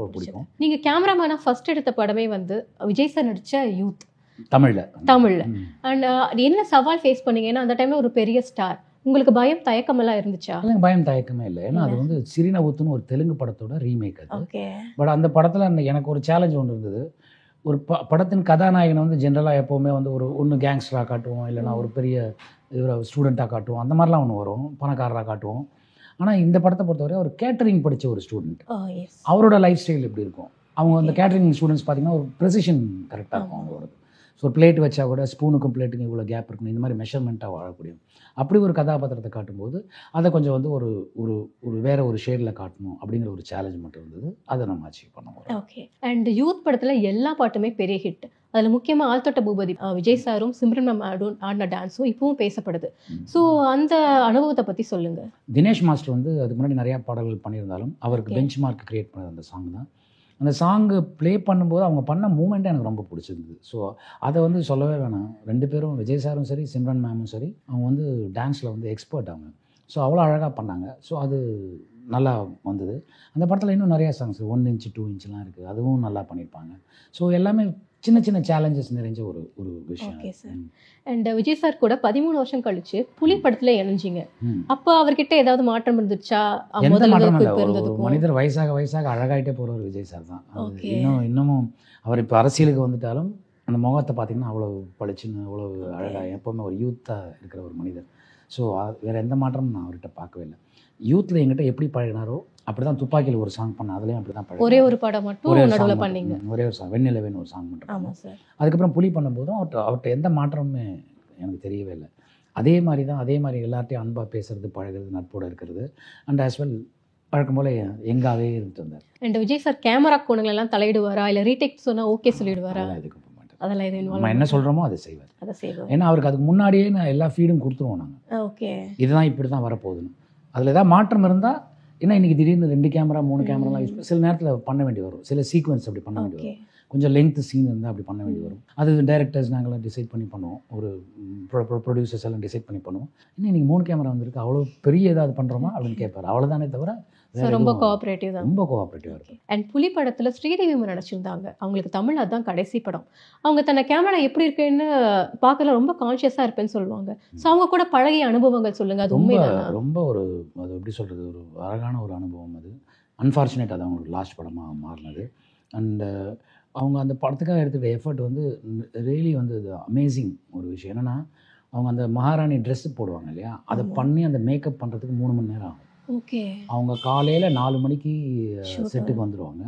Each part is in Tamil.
ரொம்ப பிடிக்கும். நீங்க கேமராமேனா ஃபர்ஸ்ட் எடுத்த படமே வந்து விஜய் சார் நடிச்ச யூத் தமிழ்ல. அண்ட் என்ன சவால் ஃபேஸ் பண்ணீங்க? ஏன்னா அந்த டைம்ல ஒரு பெரிய ஸ்டார், உங்களுக்கு பயம் தயக்கம் எல்லாம் இருந்துச்சா? எனக்கு பயம் தயக்கமே இல்லை. ஏன்னா அது வந்து சிறினவுத்துன்னு ஒரு தெலுங்கு படத்தோட ரீமேக் அது. ஓகே. பட் அந்த படத்துல எனக்கு ஒரு சேலஞ்ச் ஒன்று இருந்தது. ஒரு படத்தின் கதாநாயகனை வந்து ஜென்ரலாக எப்போவுமே வந்து ஒன்று கேங்ஸ்டராக காட்டுவோம், இல்லைனா ஒரு பெரிய ஸ்டூடெண்ட்டாக காட்டுவோம், அந்த மாதிரிலாம் ஒன்று வரும், பணக்காரராக காட்டுவோம். ஆனால் இந்த படத்தை பொறுத்தவரை ஒரு கேட்டரிங் படித்த ஒரு ஸ்டூடெண்ட், அவரோட லைஃப் ஸ்டைல் எப்படி இருக்கும், அவங்க அந்த கேட்டரிங் ஸ்டூடெண்ட்ஸ் பார்த்தீங்கன்னா ஒரு ப்ரெசிஷன் கரெக்டாக இருக்கும் அவங்களோட. ஸோ ஒரு பிளேட் வச்சா கூட ஸ்பூனுக்கும் பிளேட்டுக்கும் இவ்வளோ கேப் இருக்கணும், இந்த மாதிரி மெஷர்மெண்ட்டாக வாழக்கூடிய அப்படி ஒரு கதாபாத்திரத்தை காட்டும்போது அதை கொஞ்சம் வந்து ஒரு ஒரு ஒரு வேற ஒரு ஷேடில் காட்டணும் அப்படிங்கிற ஒரு சேலஞ்ச் மட்டும் இருந்தது. அதை நம்ம அச்சீவ் பண்ணுவோம். ஓகே. அண்ட் யூத் படத்தில் எல்லா பாட்டுமே பெரிய ஹிட். அதில் முக்கியமாக ஆழ்த்தொட்ட பூபதி விஜய் சாரும் சிம்ரன் மேம் ஆடின டான்ஸும் இப்பவும் பேசப்படுது. ஸோ அந்த அனுபவத்தை பற்றி சொல்லுங்கள். தினேஷ் மாஸ்டர் வந்து அதுக்கு முன்னாடி நிறையா பாடல்கள் பண்ணியிருந்தாலும் அவருக்கு பெஞ்ச் மார்க் கிரியேட் பண்ணது அந்த சாங் தான். அந்த சாங்கு ப்ளே பண்ணும்போது அவங்க பண்ண மூமெண்ட்டே எனக்கு ரொம்ப பிடிச்சிருந்தது. ஸோ அதை வந்து சொல்லவே வேணாம். 2 பேரும் விஜய் சாரும் சரி சிம்ரன் மேமும் சரி அவங்க வந்து டான்ஸில் வந்து எக்ஸ்பர்ட் அவங்க. ஸோ அவ்வளோ அழகாக பண்ணாங்க. ஸோ அது நல்லா வந்தது. அந்த படத்தில் இன்னும் நிறையா சாங்ஸ் 1 இன்ச் 2 இன்ச்லாம் இருக்குது, அதுவும் நல்லா பண்ணியிருப்பாங்க. ஸோ எல்லாமே சின்ன சின்ன சேலஞ்சஸ் நிறைஞ்ச ஒரு ஒரு விஷயம். Okay sir. And Vijay sir கூட 13 வருஷம் கழிச்சு புலி படத்தில் இணைஞ்சிங்க. அப்போ அவர்கிட்ட ஏதாவது மாற்றம் இருந்துச்சா? எந்த மாற்றம் இல்லை. ஒரு மனிதர் வயசாக வயசாக அழகாயிட்டே போகிற ஒரு விஜய் சார் தான். இன்னமும் அவர் இப்போ அரசியலுக்கு வந்துட்டாலும் அந்த முகத்தை பார்த்தீங்கன்னா அவ்வளோ பளிச்சுன்னு அவ்வளோ அழகாக எப்போவுமே ஒரு யூத்தாக இருக்கிற ஒரு மனிதர். ஸோ வேறு எந்த மாற்றமும் நான் அவர்கிட்ட பார்க்கவே இல்லை. யூத்தில் எங்கிட்ட எப்படி பழகினாரோ அப்படி தான் துப்பாக்கியில் ஒரு சாங் பண்ணேன், அதுலேயும் அப்படி தான் பழகினேன். ஒரே ஒரு படம் மட்டும் நடுவில் பண்ணீங்க. ஒரே ஒரு சாங் வெண்ணிலவேன்னு ஒரு சாங் பண்ணுறேன். அதுக்கப்புறம் புலி பண்ணும்போதும் அவர்கிட்ட எந்த மாற்றமுமே எனக்கு தெரியவே இல்லை. அதே மாதிரி எல்லார்ட்டையும் அன்பாக பேசுறது, பழகிறது, நட்போடு இருக்கிறது. அண்ட் ஆஸ் வெல் பழக்கம் போல் எங்காவே இருந்துட்டு வந்தார். அண்ட் விஜய் சார் கேமரா கோணங்கள் எல்லாம் தலையிடுவாரா, இல்லை ரீடேக் சொன்னால் ஓகே சொல்லிடுவாரா? அதெல்லாம் நம்ம என்ன சொல்கிறோமோ அதை செய்வார். ஏன்னா அவருக்கு அதுக்கு முன்னாடியே நான் எல்லா ஃபீடும் கொடுத்துருவோம் நாங்கள். ஓகே, இதுதான் இப்படி தான் வரப்போகுதுன்னு. அதில் ஏதாவது மாற்றம் இருந்தால் ஏன்னா இன்றைக்கி திடீர்னு 2 கேமரா 3 கேமராலாம் யூஸ் சில நேரத்தில் பண்ண வேண்டி வரும். சில சீக்வன்ஸ் அப்படி பண்ண வேண்டி வரும். கொஞ்சம் லென்த் சீன் இருந்தால் அப்படி பண்ண வேண்டி வரும். அது டைரக்டர்ஸ் நாங்களாம் டிசைட் பண்ணி பண்ணுவோம். ஒரு ப்ரொடியூசர்ஸ் எல்லாம் டிசைட் பண்ணி பண்ணுவோம். இன்னும் இன்றைக்கி 3 கேமரா வந்துருக்கு, அவ்வளோ பெரிய ஏதாவது பண்ணுறோமா அப்படின்னு கேட்பார். அவ்வளோதானே தவிர ரொம்ப கோஆப்ரேட்டிவ் தான். ரொம்ப கோஆப்ரேட்டிவாக இருக்கும். அண்ட் புலி படத்தில் ஸ்ரீதேவி நடிச்சிருந்தாங்க. அவங்களுக்கு தமிழ் அதுதான் கடைசி படம். அவங்க தன்னை கேமரா எப்படி இருக்குன்னு பார்க்கல ரொம்ப கான்ஷியஸாக இருப்பேன்னு சொல்லுவாங்க. ஸோ அவங்க கூட பழகிய அனுபவங்கள் சொல்லுங்கள். அது ரொம்ப ஒரு அது எப்படி சொல்கிறது, ஒரு அழகான ஒரு அனுபவம். அது அன்ஃபார்ச்சுனேட் அது அவங்களுக்கு லாஸ்ட் படமாக மாறினது. அண்டு அவங்க அந்த படத்துக்காக எடுத்துக்கிட்ட எஃபர்ட் வந்து ரியலி வந்து இது அமேசிங் ஒரு விஷயம். என்னென்னா அவங்க அந்த மகாராணி ட்ரெஸ்ஸு போடுவாங்க இல்லையா, அதை பண்ணி அந்த மேக்கப் பண்ணுறதுக்கு 3 மணி நேரம் ஆகும். ஓகே. அவங்க காலையில் 4 மணிக்கு செட்டுக்கு வந்துடுவாங்க.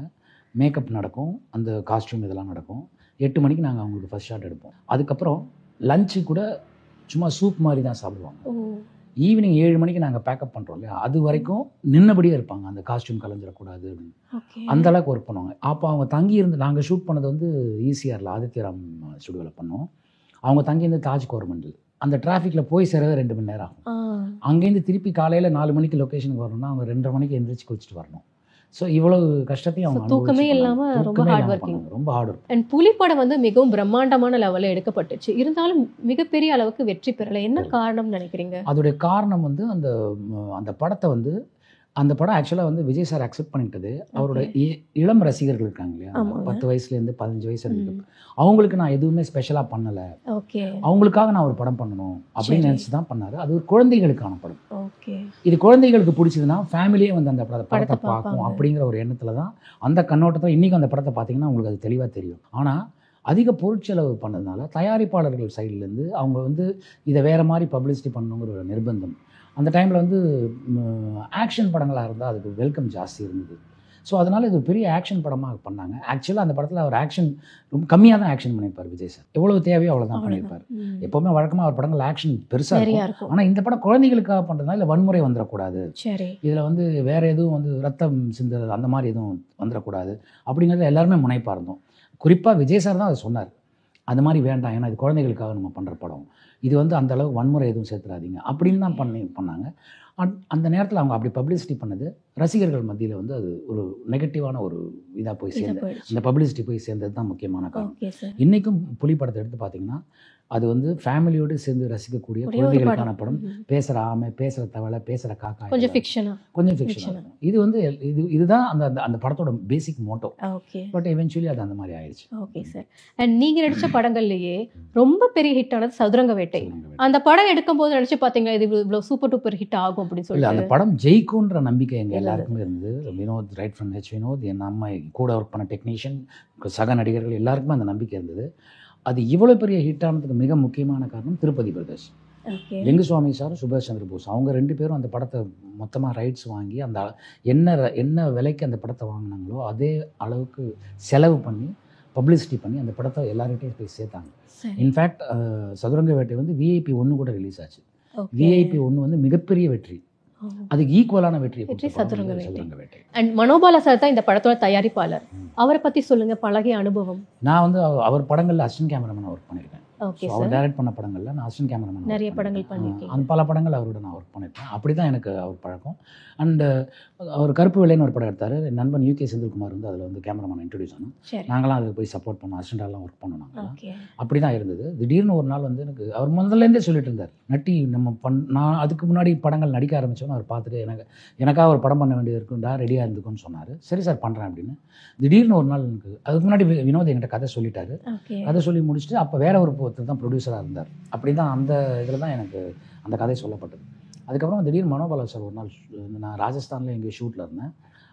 மேக்கப் நடக்கும், அந்த காஸ்டியூம் இதெல்லாம் நடக்கும். 8 மணிக்கு நாங்கள் அவங்களுக்கு ஃபர்ஸ்ட் ஷாட் எடுப்போம். அதுக்கப்புறம் லஞ்சு கூட சும்மா சூப் மாதிரி தான் சாப்பிடுவாங்க. ஈவினிங் 7 மணிக்கு நாங்கள் பேக்கப் பண்ணுறோம் இல்லையா, அது வரைக்கும் நின்னபடியே இருப்பாங்க, அந்த காஸ்டியூம் கலைஞ்சிடக்கூடாது அப்படின்னு. அந்த அளவுக்கு ஒர்க் பண்ணுவாங்க. அப்போ அவங்க தங்கி இருந்து நாங்கள் ஷூட் பண்ணது வந்து ஈசிஆரில் ஆதித்யராம் ஸ்டுடியோவில் பண்ணோம். அவங்க தங்கியிருந்து தாஜ் கவர்மெண்டில் அந்த டிராஃபிக்கில் போய் சேரவே 2 மணி நேரம் ஆகும். அங்கேருந்து திருப்பி காலையில் 4 மணிக்கு லொக்கேஷனுக்கு வரணும்னா அவங்க 2:30 மணிக்கு எந்திரிச்சு குளிச்சுட்டு வரணும். ஸோ இவ்வளவு கஷ்டத்தையும் அவங்க தூக்கமே இல்லாமல் ரொம்ப ஹார்ட் ஒர்க்கிங். அண்ட் புலி படம் வந்து மிகவும் பிரம்மாண்டமான லெவலில் எடுக்கப்பட்டுச்சு. இருந்தாலும் மிகப்பெரிய அளவுக்கு வெற்றி பெறலை. என்ன காரணம் நினைக்கிறீங்க? அதோடைய காரணம் வந்து அந்த படத்தை வந்து அந்த படம் ஆக்சுவலாக வந்து விஜய் சார் அக்செப்ட் பண்ணிட்டது. அவரோட இளம் ரசிகர்கள் இருக்காங்க இல்லையா, 10 வயசுலேருந்து 15 வயசு வரைக்கும், அவங்களுக்கு நான் எதுவுமே ஸ்பெஷலாக பண்ணலை, அவங்களுக்காக நான் ஒரு படம் பண்ணணும் அப்படின்னு நினச்சி தான் பண்ணார். அது ஒரு குழந்தைகளுக்கான படம். இது குழந்தைகளுக்கு பிடிச்சதுன்னா ஃபேமிலியே வந்து அந்த படத்தை பார்க்கும் அப்படிங்கிற ஒரு எண்ணத்தில் தான், அந்த கண்ணோட்டத்தில் இன்றைக்கும் அந்த படத்தை பார்த்தீங்கன்னா உங்களுக்கு அது தெளிவாக தெரியும். ஆனால் அதிக பொருட்செலவு பண்ணதுனால தயாரிப்பாளர்கள் சைட்லேருந்து அவங்க வந்து இதை வேறு மாதிரி பப்ளிசிட்டி பண்ணணுங்கிற ஒரு நிர்பந்தம். அந்த டைமில் வந்து ஆக்ஷன் படங்களாக இருந்தால் அதுக்கு வெல்கம் ஜாஸ்தி இருந்தது. ஸோ அதனால் இது ஒரு பெரிய ஆக்ஷன் படமாக பண்ணாங்க. ஆக்சுவலாக அந்த படத்தில் அவர் ஆக்ஷன் ரொம்ப கம்மியாக தான் ஆக்ஷன் பண்ணியிருப்பார் விஜய் சார். எவ்வளோ தேவையோ அவ்வளோ தான் பண்ணியிருப்பார். எப்போவுமே வழக்கமாக அவர் படங்கள் ஆக்ஷன் பெருசாக இருக்கும். ஆனால் இந்த படம் குழந்தைகளுக்காக பண்ணுறதுனால இல்லை வன்முறை வந்துடக்கூடாது, இதில் வந்து வேறு எதுவும் வந்து ரத்தம் சிந்துறது அந்த மாதிரி எதுவும் வந்துடக்கூடாது அப்படிங்கிறத எல்லாருமே முனைப்பாக இருந்தோம். குறிப்பாக விஜய் சார் தான் அதை சொன்னார், அந்த மாதிரி வேண்டாம், ஏன்னா இது குழந்தைகளுக்காக நம்ம பண்ணுற படம், இது வந்து அந்த அளவுக்கு வன்முறை எதுவும் சேர்த்துறாதீங்க அப்படின்னு தான் பண்ணாங்க. அந்த நேரத்தில் அவங்க அப்படி பப்ளிசிட்டி பண்ணது ரசிகர்கள் மத்தியில் வந்து அது ஒரு நெகட்டிவான ஒரு இதாக போய் சேர்ந்து அந்த பப்ளிசிட்டி போய் சேர்ந்தது தான் முக்கியமான காரணம். இன்றைக்கும் புலி படத்தை எடுத்து பார்த்தீங்கன்னா அது வந்து ஃபேமிலியோடு சேர்ந்து ரசிக்கக்கூடிய குழந்தைகளுக்கான படம். பேசுகிற ஆமை, பேசுகிற தவளை, பேசுகிற காக்கா, கொஞ்சம் ஃபிக்ஷனா, கொஞ்சம் ஃபிக்ஷனாக. இது வந்து இதுதான் அந்த அந்த படத்தோட பேசிக் மோட்டோ. ஓகே. பட் எவென்ச்சுவலி அது அந்த மாதிரி ஆயிடுச்சு. Okay sir. அண்ட் நீங்கள் நடித்த படங்கள்லேயே ரொம்ப பெரிய ஹிட் ஆனது சதுரங்க வேட்டை. அந்த படம் எடுக்கும்போது நினச்சி பார்த்தீங்களா இது இவ்வளோ சூப்பர் டூப்பர் ஹிட் ஆகும் அப்படின்னு சொல்லி? அந்த படம் ஜெயிக்கும்ன்ற நம்பிக்கை எங்கள் எல்லாருக்குமே இருந்தது. வினோத், ரைட் ஃப்ரம் வினோத், என் அம்மா கூட ஒர்க் பண்ண டெக்னீஷியன், சக நடிகர்கள் எல்லாருக்குமே அந்த நம்பிக்கை இருந்தது. அது இவ்வளோ பெரிய ஹிட் ஆனதுக்கு மிக முக்கியமான காரணம் திருப்பதி பிரதர்ஸ். லிங்குசுவாமி சாரும் சுபாஷ் சந்திர போஸ் அவங்க 2 பேரும் அந்த படத்தை மொத்தமாக ரைட்ஸ் வாங்கி அந்த என்ன விலைக்கு அந்த படத்தை வாங்கினாங்களோ அதே அளவுக்கு செலவு பண்ணி பப்ளிசிட்டி பண்ணி அந்த படத்தை எல்லார்கிட்டையும் போய் சேர்த்தாங்க. இன்ஃபேக்ட் சதுரங்க வேட்டை வந்து VIP 1 கூட ரிலீஸ் ஆச்சு. VIP 1 வந்து மிகப்பெரிய வெற்றி. அதுக்கு ஈக்குவலான வெற்றி சதுரங்க வேட்டை. அண்ட் மனோபாலா சார் தான் இந்த படத்தோட தயாரிப்பாளர். அவரை பற்றி சொல்லுங்க, பழகிய அனுபவம். நான் வந்து அவர் படங்களில் அசிஸ்டன்ட் கேமராமேன் ஒர்க் பண்ணியிருக்கேன். அவர் டைரக்ட் பண்ண படங்களில் நான் அசிஸ்டன்ட் கேமராமேன் நிறைய படங்கள் பண்ணியிருக்கேன். அந்த பல படங்கள் அவரோட நான் ஒர்க் பண்ணியிருக்கேன். அப்படி தான் எனக்கு அவர் பழக்கம். அண்டு அவர் கருப்பு வெள்ளைன்னு ஒரு படம் எடுத்தார். என் நண்பன் UK செந்தில்குமார் வந்து அதில் வந்து கேமராமேன் இன்ட்ரடியூஸ் ஆனோம். நாங்களாம் அதுக்கு போய் சப்போர்ட் பண்ணோம், அசிஸ்டண்டாலாம் ஒர்க் பண்ணோம். நாங்கள் அப்படி தான் இருந்தது. திடீர்னு ஒரு நாள் வந்து எனக்கு அவர் முதல்லேருந்தே சொல்லிட்டு இருந்தார், நட்டி நம்ம நான் அதுக்கு முன்னாடி படங்கள் நடிக்க ஆரம்பித்தோன்னு அவர் பார்த்துட்டு எனக்காக ஒரு படம் பண்ண வேண்டியது இருக்குண்டா, ரெடியாக இருந்துக்குன்னு சொன்னார். சரி சார் பண்ணுறேன் அப்படின்னு. திடீர்னு ஒரு நாள் எனக்கு அதுக்கு முன்னாடி வினோத் என்கிட்ட கதை சொல்லிட்டாரு. கதை சொல்லி முடிச்சுட்டு அப்போ வேற ஒரு ஒருத்தர் தான் ப்ரொடியூசராக இருந்தார். அப்படி தான் அந்த இதில் தான் எனக்கு அந்த கதை சொல்லப்பட்டது. அதுக்கப்புறம் திடீர்னு மனோபாலா சார் ஒரு நாள் நான் ராஜஸ்தானில் எங்கள் ஷூட்டில் இருந்தேன்.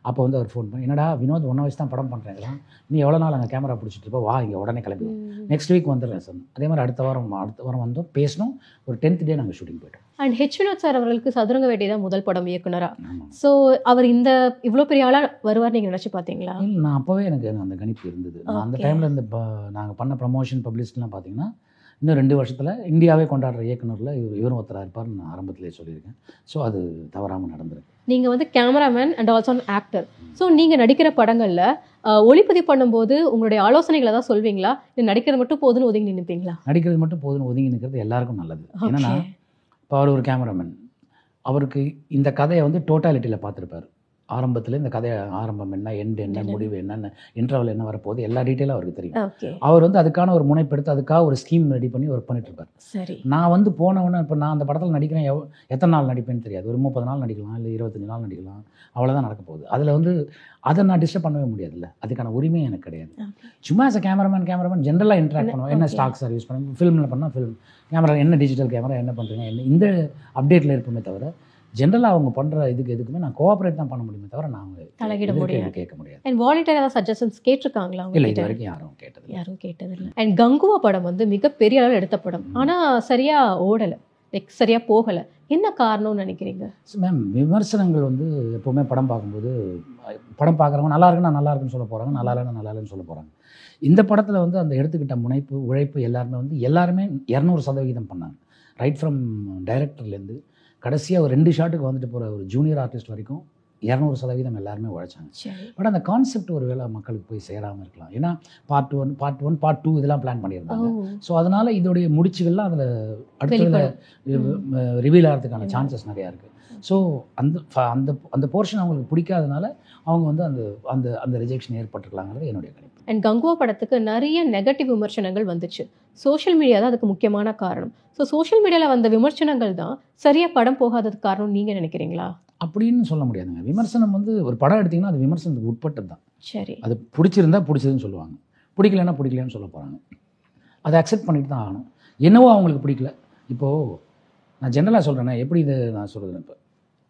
அப்போ வந்து அவர் ஃபோன் பண்ணி, என்னடா வினோத் 1 வயசு தான் படம் பண்ணுறேங்கிறான், நீ எவ்வளோ நாள் அங்கே கேமரா பிடிச்சிட்டு இருப்போ, வா இங்கே உடனே கிளம்பிடுவோம், நெக்ஸ்ட் வீக் வந்துடுறேன் சார். அதே மாதிரி அடுத்த வாரம் வந்தோம், பேசணும். ஒரு 10th டே நாங்கள் ஷூட்டிங் போய்ட்டோம். அண்ட் வினோத் சார் அவர்களுக்கு சதுரங்க வேட்டை தான் முதல் படம் இயக்குனரா. ஸோ அவர் இந்த இவ்வளோ பெரிய ஆளாக வருவார் நீங்கள் நினச்சி பார்த்தீங்களா? இல்லை, நான் அப்போவே எனக்கு அந்த கணிப்பு இருந்தது. நான் அந்த டைமில் இந்த நாங்கள் பண்ண ப்ரமோஷன் பப்ளிசிட்டிலாம் பார்த்தீங்கன்னா இன்னும் 2 வருஷத்தில் இந்தியாவே கொண்டாடுற இயக்குனரில் இவரும் ஒருத்தராக இருப்பார்னு நான் ஆரம்பத்திலே சொல்லியிருக்கேன். ஸோ அது தவறாமல் நடந்திருக்கு. நீங்கள் வந்து cameraman and also actor. So நீங்கள் நடிக்கிற படங்களில் ஒளிப்பதிவு பண்ணும்போது உங்களுடைய ஆலோசனைகளை தான் சொல்வீங்களா, இல்லை நடிக்கிறது மட்டும் போதுன்னு ஒதுங்கி நினைப்பீங்களா? நடிக்கிறது மட்டும் போதுன்னு ஒதுங்கி நிற்கிறது எல்லாருக்கும் நல்லது. ஏன்னா இப்போ அவர் ஒரு கேமராமேன், அவருக்கு இந்த கதையை வந்து டோட்டாலிட்டியில் பார்த்துருப்பார். ஆரம்பத்தில் இந்த கதை ஆரம்பம் என்ன, எண்ட் என்ன, முடிவு என்னென்ன, இன்டர்வல் என்ன வரப்போகுது, எல்லா டீட்டெயிலும் அவருக்கு தெரியும். அவர் வந்து அதுக்கான ஒரு முனைப்பெடுத்து அதுக்காக ஒரு ஸ்கீம் ரெடி பண்ணி ஒர்க் பண்ணிட்டு இருப்பார். சரி, நான் வந்து போனவொன்னே இப்போ நான் அந்த படத்தில் நடிக்கிறேன், எத்தனை நாள் நடிப்பேன்னு தெரியாது. ஒரு 30 நாள் நடிக்கலாம், இல்லை 25 நாள் நடிக்கலாம், அவ்வளோதான் நடக்க போகுது. அதில் வந்து அதை நான் டிஸ்டர்ப் பண்ணவே முடியாதுல்ல, அதுக்கான உரிமை எனக்கு கிடையாது. சும்மா ஆஸ் கேமராமேன் ஜென்ரலாக இன்ட்ராக்ட் பண்ணுவோம். என்ன ஸ்டாக் சார் யூஸ் பண்ணுவோம், ஃபிலிமில் பண்ணால் ஃபிலிம் கேமரா என்ன, டிஜிட்டல் கேமரா என்ன பண்ணுறீங்க, என்ன இந்த அப்டேட்டில் இருப்போமே தவிர ஜென்ரலாக அவங்க பண்ணுற எதுக்குமே நான் கோஆப்ரேட் தான் பண்ண முடியுமே தவிர நான் தலையிட முடியாது, கேட்க முடியாது. அண்ட் வாலண்டியர் ஏதாவது சஜஷன்ஸ் கேட்டிருக்காங்களா? இல்லை, இது வரைக்கும் யாரும் கேட்டதில்லை. அண்ட் கங்குவா படம் வந்து மிகப்பெரிய அளவில் எடுத்த படம், ஆனால் சரியாக ஓடலை, சரியாக போகலை. என்ன காரணம்னு நினைக்கிறீங்க? மேம், விமர்சனங்கள் வந்து எப்போவுமே படம் பார்க்கும்போது படம் பார்க்குறவங்க நல்லா இருக்குன்னா நல்லா இருக்குன்னு சொல்ல போகிறாங்க, நல்லா இல்லைன்னா நல்லா இல்லைன்னு சொல்ல போகிறாங்க. இந்த படத்தில் வந்து அந்த எடுத்துக்கிட்ட முனைப்பு, உழைப்பு எல்லாருமே 200% பண்ணாங்க. ரைட் ஃப்ரம் டைரக்டர்லேருந்து கடைசியாக ஒரு 2 ஷாட்டுக்கு வந்துட்டு போகிற ஒரு ஜூனியர் ஆர்டிஸ்ட் வரைக்கும் 200% எல்லாருமே உழைச்சாங்க. பட் அந்த கான்செப்ட் ஒரு வேளை மக்களுக்கு போய் சேராமல் இருக்கலாம். ஏன்னா பார்ட் 1, பார்ட் 2 இதெல்லாம் பிளான் பண்ணியிருந்தாங்க. ஸோ அதனால் இதோடைய முடிச்சுகள்லாம் அதில் அடுத்த ரிவீல் ஆகிறதுக்கான சான்சஸ் நிறையா இருக்குது. ஸோ அந்த போர்ஷன் அவங்களுக்கு பிடிக்காதனால அவங்க வந்து அந்த ரிஜெக்ஷன் ஏற்பட்டுருக்கலாங்கிறது என்னுடைய கணிப்பு. அண்ட் கங்குவா படத்துக்கு நிறைய நெகட்டிவ் விமர்சனங்கள் வந்துச்சு. சோஷியல் மீடியா தான் அதுக்கு முக்கியமான காரணம். ஸோ சோஷியல் மீடியாவில் வந்த விமர்சனங்கள் தான் சரியாக படம் போகாததுக்கு காரணம் நீங்கள் நினைக்கிறீங்களா? அப்படின்னு சொல்ல முடியாதுங்க. விமர்சனம் வந்து ஒரு படம் எடுத்திங்கன்னா அது விமர்சனத்துக்கு உட்பட்டது தான். சரி, அது பிடிச்சிருந்தா பிடிச்சதுன்னு சொல்லுவாங்க, பிடிக்கலன்னு சொல்ல போகிறாங்க. அதை அக்செப்ட் பண்ணிட்டு தான் ஆகணும். என்னவோ அவங்களுக்கு பிடிக்கல. இப்போது நான் ஜென்ரலாக சொல்கிறேன்னா, எப்படி இதை நான் சொல்கிறேன், இப்போ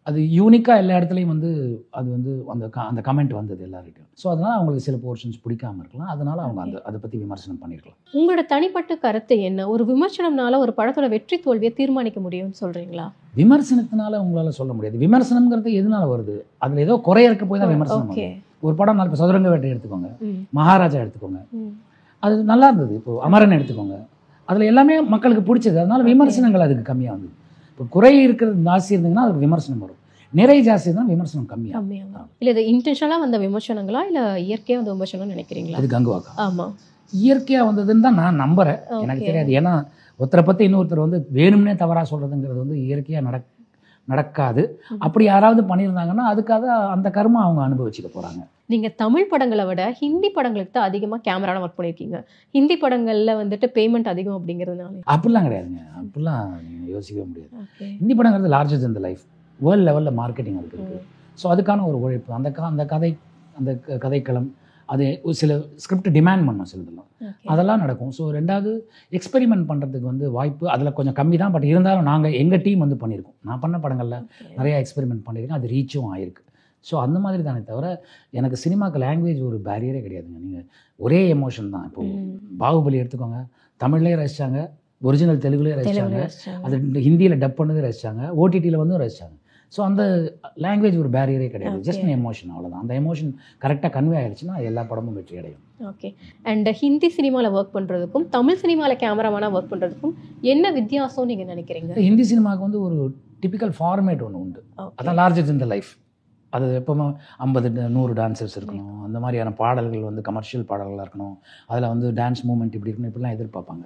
அது யூனிக்காக எல்லா இடத்துலையும் வந்து அது வந்து அந்த கமெண்ட் வந்தது எல்லார்கிட்டையும். ஸோ அதனால் அவங்களுக்கு சில போர்ஷன்ஸ் பிடிக்காமல் இருக்கலாம். அதனால் அவங்க அதை பற்றி விமர்சனம் பண்ணியிருக்கலாம். உங்களோட தனிப்பட்ட கருத்து என்ன? ஒரு விமர்சனம்னால ஒரு படத்தோட வெற்றி தோல்வியை தீர்மானிக்க முடியும்னு சொல்கிறீங்களா? விமர்சனத்தினால உங்களால் சொல்ல முடியாது. விமர்சனம்ங்கிறது எதனால வருது? அதில் ஏதோ குறைய இருக்க போய் தான் விமர்சனம். ஒரு படம் நாள் இப்போ சதுரங்க வேட்டை எடுத்துக்கோங்க, மகாராஜா எடுத்துக்கோங்க, அது நல்லா இருந்தது. இப்போ அமரன் எடுத்துக்கோங்க, அதில் எல்லாமே மக்களுக்கு பிடிச்சது. அதனால விமர்சனங்கள் அதுக்கு கம்மியாக வந்தது. இப்போ குறை இருக்கிறது ஜாஸ்தி இருந்ததுன்னா அதுக்கு விமர்சனம் வரும், நிறைய ஜாஸ்தி தான் விமர்சனம் கம்மியாக. இல்லை, இது இன்டென்ஷனலாக வந்த விமர்சனங்களா இல்லை இயற்கையாக வந்த விமர்சனம் நினைக்கிறீங்களா? இது கங்குவாக்கா? ஆமாம், இயற்கையாக வந்ததுன்னு தான் நான் நம்புகிறேன். எனக்கு தெரியாது. ஏன்னா ஒருத்தரை பற்றி இன்னொருத்தர் வந்து வேணும்னே தவறாக சொல்கிறதுங்கிறது வந்து இயற்கையாக நடக்காது. அப்படி யாராவது பண்ணியிருந்தாங்கன்னா அதுக்காக அந்த கர்மா அவங்க அனுபவிச்சுக்க போகிறாங்க. நீங்கள் தமிழ் படங்களை விட ஹிந்தி படங்களுக்கு தான் அதிகமாக கேமராவில் ஒர்க் பண்ணியிருக்கீங்க. ஹிந்தி படங்களில் வந்துட்டு பேமெண்ட் அதிகம் அப்படிங்கிறதுனால அப்படிலாம் கிடையாதுங்க. அப்படிலாம் நீங்கள் யோசிக்கவே முடியாது. ஹிந்தி படங்கிறது larger than the life, world லெவலில் மார்க்கெட்டிங் அதுக்கு இருக்குது. ஸோ அதுக்கான ஒரு உழைப்பு, அந்த கதைக்களம், அது சில ஸ்கிரிப்ட் டிமாண்ட் பண்ணும் சிலதெல்லாம், அதெல்லாம் நடக்கும். ஸோ ரெண்டாவது எக்ஸ்பெரிமெண்ட் பண்ணுறதுக்கு வந்து வாய்ப்பு அதில் கொஞ்சம் கம்மி தான். பட் இருந்தாலும் எங்கள் டீம் வந்து பண்ணியிருக்கோம். நான் பண்ண படங்களில் நிறையா எக்ஸ்பெரிமெண்ட் பண்ணியிருக்கேன், அது ரீச்சும் ஆயிருக்கு. ஸோ அந்த மாதிரி தானே தவிர எனக்கு சினிமாவுக்கு லாங்குவேஜ் ஒரு பேரியரே கிடையாதுங்க. நீங்கள் ஒரே எமோஷன் தான். இப்போது பாகுபலி எடுத்துக்கோங்க, தமிழ்லேயே ரசித்தாங்க, ஒரிஜினல் தெலுங்குலேயே ரசித்தாங்க, அது ஹிந்தியில் டப் பண்ணதே ரசித்தாங்க, ஓடிடியில் வந்து ரசித்தாங்க. ஸோ அந்த லாங்குவேஜ் ஒரு பேரியரே கிடையாது, ஜஸ்ட் an எமோஷன், அவ்வளோதான். அந்த எமோஷன் கரெக்டாக கன்வே ஆயிடுச்சுன்னா எல்லா படமும் வெற்றி அடையும். ஓகே. அண்ட் ஹிந்தி சினிமாவில் ஒர்க் பண்ணுறதுக்கும் தமிழ் சினிமாவில் கேமராமேனாக ஒர்க் பண்ணுறதுக்கும் என்ன வித்தியாசம் நீங்கள் நினைக்கிறீங்க? ஹிந்தி சினிமாவுக்கு வந்து ஒரு டிபிக்கல் ஃபார்மேட் ஒன்று உண்டு, அதான் லார்ஜர் தென் த லைஃப். அது எப்போவுமே 50-100 டான்சர்ஸ் இருக்கணும், அந்த மாதிரியான பாடல்கள் வந்து கமர்ஷியல் பாடல்களாக இருக்கணும், அதில் வந்து டான்ஸ் மூமெண்ட் இப்படி இருக்கணும், இப்படிலாம் எதிர்பார்ப்பாங்க.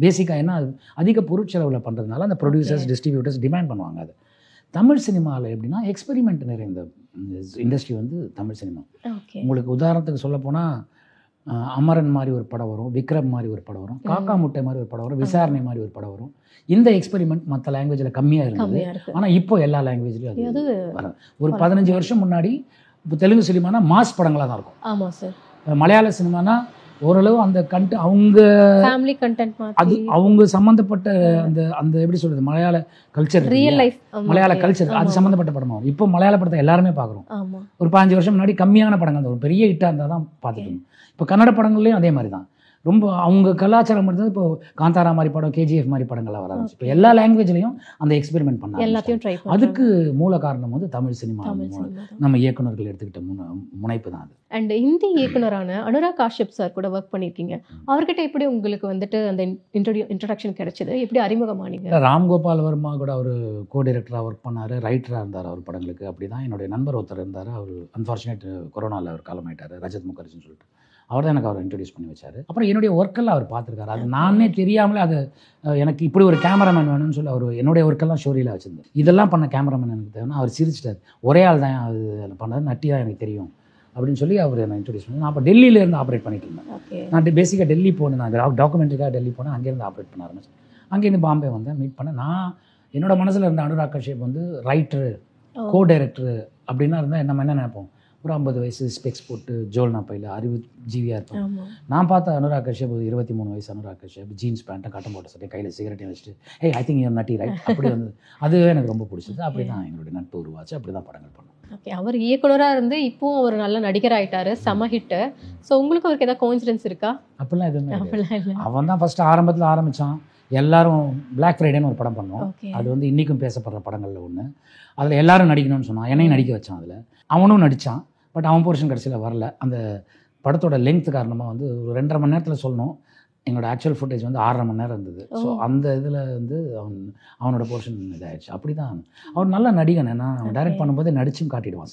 பேசிக்காக என்ன, அதிக பொருட்செலவில் பண்ணுறதுனால அந்த ப்ரொடியூசர்ஸ் டிஸ்ட்ரிபியூட்டர்ஸ் டிமாண்ட் பண்ணுவாங்க. அது தமிழ் சினிமாவில் எப்படின்னா எக்ஸ்பெரிமெண்ட் நிறைந்த இண்டஸ்ட்ரி வந்து தமிழ் சினிமா. உங்களுக்கு உதாரணத்துக்கு சொல்ல போனால் அமரன் மாதிரி ஒரு படம் வரும், விக்ரம் மாதிரி ஒரு படம் வரும், காக்கா முட்டை மாதிரி ஒரு படம் வரும், விசாரணை மாதிரி ஒரு படம் வரும். இந்த எக்ஸ்பெரிமெண்ட் மற்ற லாங்குவேஜில் கம்மியாக இருந்தது, ஆனால் இப்போ எல்லா லாங்குவேஜ்லையும் அது வரும். ஒரு 15 வருஷம் முன்னாடி இப்போ தெலுங்கு சினிமானா மாஸ் படங்களாக தான் இருக்கும். ஆமாம் சார். மலையாள சினிமானா ஓரளவு அந்த அவங்க ஃபேமிலி கண்டென்ட் அது அவங்க சம்மந்தப்பட்ட அந்த எப்படி சொல்கிறது, மலையாள கல்ச்சர், ரியல் லைஃப் மலையாள கல்ச்சர் அது சம்மந்தப்பட்ட படமாகும். இப்போ மலையாள படத்தை எல்லாருமே பார்க்குறோம். ஒரு 15 வருஷம் முன்னாடி கம்மியான படங்கள், ஒரு பெரிய ஹிட்டாக இருந்தால் தான் பார்த்துட்டு. இப்போ கன்னட படங்கள்லேயும் அதே மாதிரி தான், ரொம்ப அவங்க கலாச்சாரம் இருந்தது. இப்போ காந்தாரா மாதிரி படம், கேஜிஎஃப் மாதிரி படங்கள்லாம் வர ஆரம்பிச்சு. இப்போ எல்லா லாங்குவேஜ்லையும் அந்த எக்ஸ்பெரிமெண்ட் பண்ணாங்க, எல்லாத்தையும் ட்ரை பண்ணி. அதுக்கு மூல காரணம் வந்து தமிழ் சினிமா, நம்ம இயக்குநர்கள் எடுத்துக்கிட்ட முனைப்பு தான் அது. அண்ட் ஹிந்தி இயக்குனரான அனுராக் காஷ்யப் சார் கூட ஒர்க் பண்ணியிருக்கீங்க. அவர்கிட்ட எப்படி உங்களுக்கு வந்துட்டு அந்த இன்ட்ரடக்ஷன் கிடைச்சது, எப்படி அறிமுகமானீங்க? ராம்கோபால் வர்மா கூட அவர் கோ டைரக்டராக ஒர்க் பண்ணார், ரைட்டராக இருந்தார் அவர் படங்களுக்கு. அப்படி தான் என்னுடைய நண்பர் ஒருத்தர் இருந்தார், அவர் அன்ஃபார்ச்சுனேட் கொரோனாவில் அவர் காலமாயிட்டார், ரஜத் முகர்ஜின்னு சொல்லிட்டு. அவர் தான் எனக்கு அவர் இன்ட்ரடியூஸ் பண்ணி வச்சார். அப்புறம் என்னுடைய ஒர்க்கெல்லாம் அவர் பார்த்துருக்காரு. அது நானே தெரியாமலே அது எனக்கு இப்படி ஒரு கேமராமேன் வேணும்னு சொல்லி அவர் என்னுடைய ஒர்க்கெல்லாம் ஷோரியில் வச்சுருந்தார். இதெல்லாம் பண்ண கேமராமேன் எனக்கு தேவைன்னா அவர் சிரிச்சிட்டார். ஒரே ஆள் தான் அது பண்ணது, நட்டி தான் எனக்கு தெரியும் அப்படின்னு சொல்லி அவர் என்னை இன்ட்ரடியூஸ் பண்ணி. நான் அப்போ டெல்லியிலேருந்து ஆப்ரேட் பண்ணிட்டு இருந்தேன். நான் பேசிக்காக டெல்லி போனேன், நான் டாக்குமெண்ட்ரிக்காக டெல்லி போனேன், அங்கேருந்து ஆப்ரேட் பண்ண ஆரம்பிச்சேன். அங்கேருந்து பாம்பே வந்தேன், மீட் பண்ணேன். நான் என்னோட மனசில் இருந்த அனுராக் காஷ்யப் வந்து ரைட்டரு, கோ டைரக்டரு அப்படின்னா இருந்தால் நம்ம என்ன நினைப்போம், ஒரு 50 வயசு, ஸ்பெக்ஸ் போட்டு, ஜோல்னா பையில், அறிவு ஜீவியாக இருப்பேன். நான் பார்த்த அனுராக் காஷ்யப் 23 வயசு அனுராக் காஷ்யப், ஜீன்ஸ் பேண்ட்டை, கட்டம் போட்ட சட்டை, கையில் சிகரெட்டையும் வச்சுட்டு, hey I think your naughty right அப்படி வந்து அதுவே எனக்கு ரொம்ப பிடிச்சது. அப்படி தான் எங்களுடைய நட்பு உருவாச்சு, அப்படி தான் படங்கள் பண்ணோம். ஓகே. அவர் இயக்குனராக இருந்து இப்போவும் அவர் நல்ல நடிகர் ஆகிட்டாரு, செம ஹிட்டு. ஸோ உங்களுக்கு அவருக்கு ஏதாவது கோஇன்சிடென்ஸ் இருக்கா? அப்படிலாம் எதுவுமே. அவன் தான் ஃபஸ்ட்டு ஆரம்பத்தில் ஆரம்பித்தான். எல்லாரும் பிளாக் ஃப்ரைடேன்னு ஒரு படம் பண்ணோம், அது வந்து இன்றைக்கும் பேசப்படுற படங்களில் ஒன்று. அதில் எல்லாரும் நடிக்கணும்னு சொன்னான், என்னையும் நடிக்க வச்சான். அதில் அவனும் நடித்தான், பட் அவன் போர்ஷன் கடைசியில் வரல. அந்த படத்தோட லெங்க் காரணமாக வந்து ஒரு 2.5 மணி நேரத்தில் சொல்லணும், எங்களோட ஆக்சுவல் ஃபுட்டேஜ் வந்து 6.5 மணி நேரம் இருந்தது. ஸோ அந்த இதில் வந்து அவனோட போர்ஷன் இதாகிடுச்சு. அப்படி தான் அவன் நல்ல நடிகன். ஏன்னா அவன் டைரக்ட் பண்ணும்போதே நடிச்சும் காட்டிடுவான்.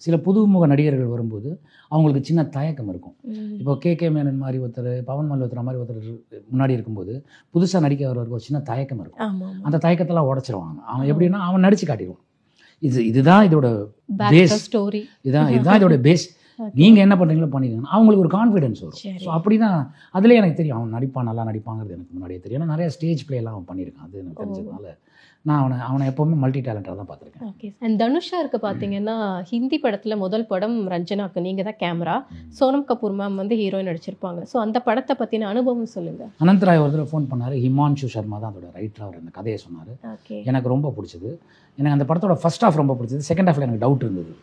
சில புதுமுக நடிகர்கள் வரும்போது அவங்களுக்கு சின்ன தயக்கம் இருக்கும். இப்போ கே மேனன் மாதிரி ஒருத்தர், பவன் மல்ஹோத்ரா மாதிரி ஒருத்தர் முன்னாடி இருக்கும்போது புதுசாக நடிக்க வரவருக்கு ஒரு சின்ன தயக்கம் இருக்கும். அந்த தயக்கத்தெல்லாம் உடச்சிருவாங்க. அவன் எப்படின்னா அவன் நடிச்சு காட்டிடுவான். இதுதான் இதோட பேஸ் ஸ்டோரி, இதுதான் இதோட பேஸ், நீங்கள் என்ன பண்ணுறீங்களோ பண்ணிடுங்க, அவங்களுக்கு ஒரு கான்ஃபிடென்ஸ் வரும். ஸோ அப்படி தான் அதுலேயே எனக்கு தெரியும் அவன் நடிப்பான், நல்லா நடிப்பாங்கிறது எனக்கு முன்னாடியே தெரியும். ஏன்னா நிறைய ஸ்டேஜ் பிளேலாம் அவன் பண்ணியிருக்கான், அது எனக்கு தெரிஞ்சதுனால நான் அவனை எப்போவுமே மல்டி டேலண்டாக தான் பார்த்துருக்கேன். ஓகே. அண்ட் தனுஷா இருக்க பார்த்தீங்கன்னா ஹிந்தி படத்தில் முதல் படம் ரஞ்சனாக்கு நீங்கள் தான் கேமரா, சோனம் கபூர் மேம் வந்து ஹீரோயின் நடிச்சிருப்பாங்க. ஸோ அந்த படத்தை பற்றின அனுபவம் சொல்லுங்கள். அனந்த் ராய் ஒரு தடவை ஃபோன் பண்ணார், ஹிமான்ஷு சர்மா தான் அதோட ரைட்டர், அவர் அந்த கதையை சொன்னார். எனக்கு ரொம்ப பிடிச்சது. எனக்கு அந்த படத்தோட ஃபர்ஸ்ட் ஹாஃப் ரொம்ப பிடிச்சது, செகண்ட் ஹாஃபில் எனக்கு டவுட் இருந்தது.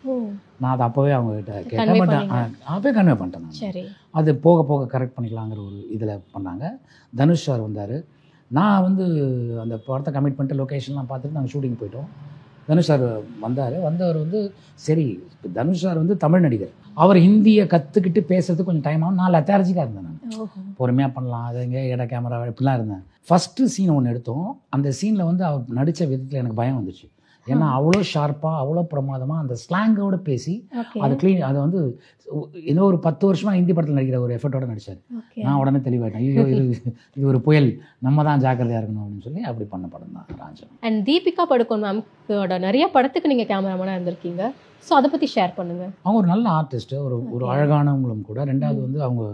நான் அதை அப்போவே அவங்ககிட்ட கேட்டேன், பட் அப்போவே கன்வே பண்ணிட்டேன் நான். அது போக போக கரெக்ட் பண்ணிக்கலாங்கிற ஒரு இதில் பண்ணாங்க. தனுஷ் சார் வந்தார். நான் வந்து அந்த படத்தை கமிட் பண்ணிட்டு லொக்கேஷன்லாம் பார்த்துட்டு நாங்கள் ஷூட்டிங் போயிட்டோம். தனுஷ் சார் வந்தவர் வந்து சரி, தனுஷ் சார் வந்து தமிழ் நடிகர், அவர் ஹிந்தியை கற்றுக்கிட்டு பேசுறதுக்கு கொஞ்சம் டைம் ஆகும். நான் லெத்தார்ஜிக்காக இருந்தேன், நான் பொறுமையாக பண்ணலாம், அது எங்கே இட கேமரா இப்படிலாம் இருந்தேன். ஃபஸ்ட்டு சீன் ஒன்று எடுத்தோம். அந்த சீனில் வந்து அவர் நடித்த விதத்தில் எனக்கு பயம் வந்துச்சு. ஏன்னா அவ்வளோ ஷார்ப்பாக அவ்வளோ பிரமாதமாக அந்த ஸ்லாங்கோட பேசி அது க்ளீன் அதை வந்து இன்னும் ஒரு 10 வருஷமாக ஹிந்தி படத்தில் நடிக்கிற ஒரு எஃபர்ட்டோட நடிச்சார். நான் உடனே தெளிவாயிட்டேன், ஐயோ இது ஒரு புயல், நம்ம தான் ஜாக்கிரதையாக இருக்கணும் அப்படின்னு சொல்லி அப்படி பண்ண படம் தான் ராஜன். அண்ட் தீபிகா படுகோன் மேம்கோட நிறைய படத்துக்கு நீங்கள் கேமராமேனாக இருந்திருக்கீங்க. ஸோ அதை பற்றி ஷேர் பண்ணுங்கள். அவங்க ஒரு நல்ல ஆர்டிஸ்ட்டு, ஒரு அழகானவங்களும் கூட. ரெண்டாவது வந்து அவங்க